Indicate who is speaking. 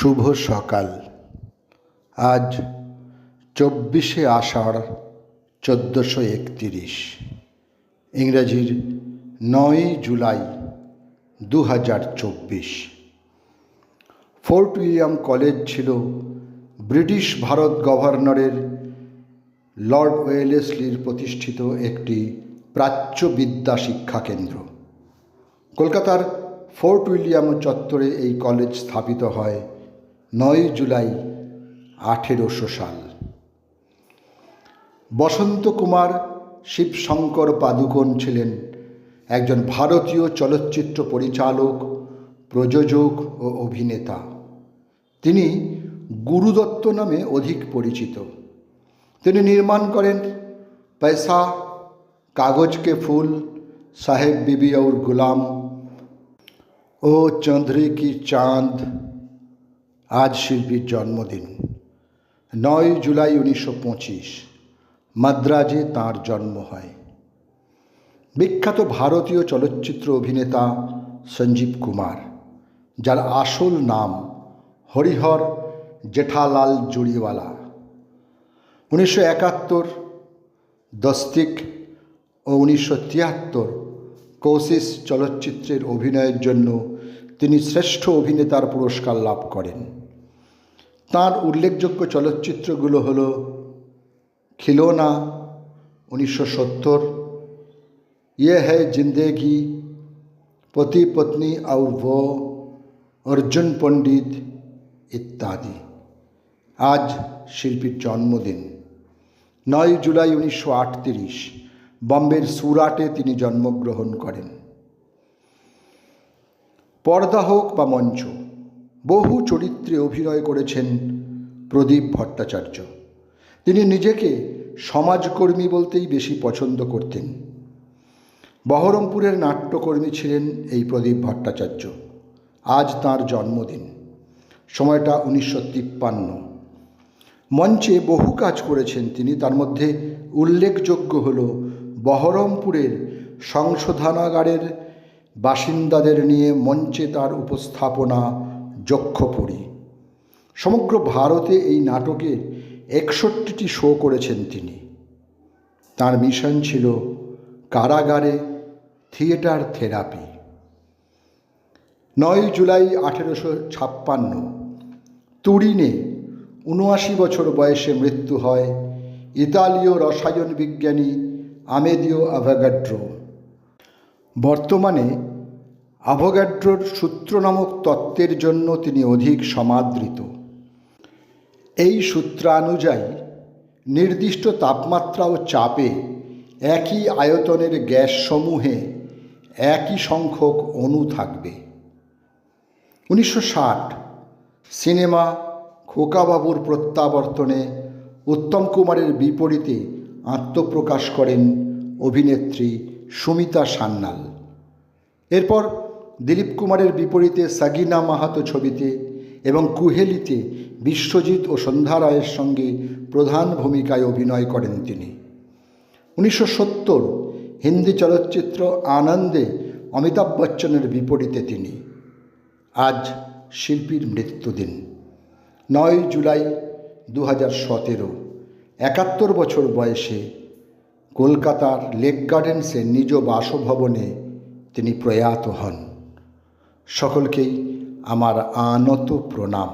Speaker 1: শুভ সকাল। আজ 24শে আষাঢ় 1431, ইংরাজির 9ই July 2024। Fort William college ছিল ব্রিটিশ ভারত গভর্নরের লর্ড ওয়েলেসলির প্রতিষ্ঠিত একটি প্রাচ্য বিদ্যা শিক্ষা কেন্দ্র। কলকাতার ফোর্ট উইলিয়াম চত্বরে এই কলেজ স্থাপিত হয় 9ই জুলাই 1800 সাল। বসন্ত কুমার শিবশঙ্কর পাদুকোন ছিলেন একজন ভারতীয় চলচ্চিত্র পরিচালক, প্রযোজক ও অভিনেতা। তিনি গুরুদত্ত নামে অধিক পরিচিত। তিনি নির্মাণ করেন পয়সা, কাগজ কে ফুল, সাহেব বিবি और गुलाम ও চন্দ্রে কি চাঁদ। আজ শিল্পীর জন্মদিন 9 জুলাই 1925। মাদ্রাজে তাঁর জন্ম হয়। বিখ্যাত ভারতীয় চলচ্চিত্র অভিনেতা সঞ্জীব কুমার, যার আসল নাম হরিহর জেঠালাল জুড়িওয়ালা, 1971 দস্তিক ও 1973 কোশিশ চলচ্চিত্রের অভিনয়ের জন্য তিনি শ্রেষ্ঠ অভিনেতার পুরস্কার লাভ করেন। তাঁর উল্লেখযোগ্য চলচ্চিত্রগুলো হল খিলৌনা 1970, ये है जिंदगी, पति पत्नी और वो, अर्जुन पंडित ইত্যাদি। আজ শিল্পীর জন্মদিন 9 জুলাই 1938। বম্বের সুরাটে তিনি জন্মগ্রহণ করেন। পর্দা হোক বা মঞ্চ, বহু চরিত্রে অভিনয় করেছেন প্রদীপ ভট্টাচার্য। তিনি নিজেকে সমাজকর্মী বলতেই বেশি পছন্দ করতেন। বহরমপুরের নাট্যকর্মী ছিলেন এই প্রদীপ ভট্টাচার্য। আজ তাঁর জন্মদিন, সময়টা 1953। মঞ্চে বহু কাজ করেছেন তিনি। তার মধ্যে উল্লেখযোগ্য হল বহরমপুরের সংশোধনাগারের বাসিন্দাদের নিয়ে মঞ্চে তার উপস্থাপনা যক্ষপুরী। সমগ্র ভারতে এই নাটকে 61টি শো করেছেন তিনি। তার মিশন ছিল কারাগারে থিয়েটার থেরাপি। 9 জুলাই 1856 তুরিনে 79 বছর বয়সে মৃত্যু হয় ইতালীয় রসায়ন বিজ্ঞানী আমেদিও অ্যাভোগাড্রো। বর্তমানে অ্যাভোগাড্রোর সূত্র নামক তত্ত্বের জন্য তিনি অধিক সমাদৃত। এই সূত্রানুযায়ী নির্দিষ্ট তাপমাত্রা ও চাপে একই আয়তনের গ্যাসসমূহে একই সংখ্যক অণু থাকবে। 1960 সিনেমা খোকাবাবুর প্রত্যাবর্তনে উত্তম কুমারের বিপরীতে আত্মপ্রকাশ করেন অভিনেত্রী সুমিতা সান্যাল। এরপর দিলীপ কুমারের বিপরীতে সাগিনা মাহাতো ছবিতে এবং কুহেলিতে বিশ্বজিৎ ও সন্ধ্যা রায়ের সঙ্গে প্রধান ভূমিকায় অভিনয় করেন তিনি। 1970 হিন্দি চলচ্চিত্র আনন্দে অমিতাভ বচ্চনের বিপরীতে তিনি। আজ শিল্পীর মৃত্যুদিন 9 জুলাই 2017। 71 বছর বয়সে কলকাতার লেক গার্ডেন্সের নিজ বাসভবনে তিনি প্রয়াত হন। সকলকেই আমার আনত প্রণাম।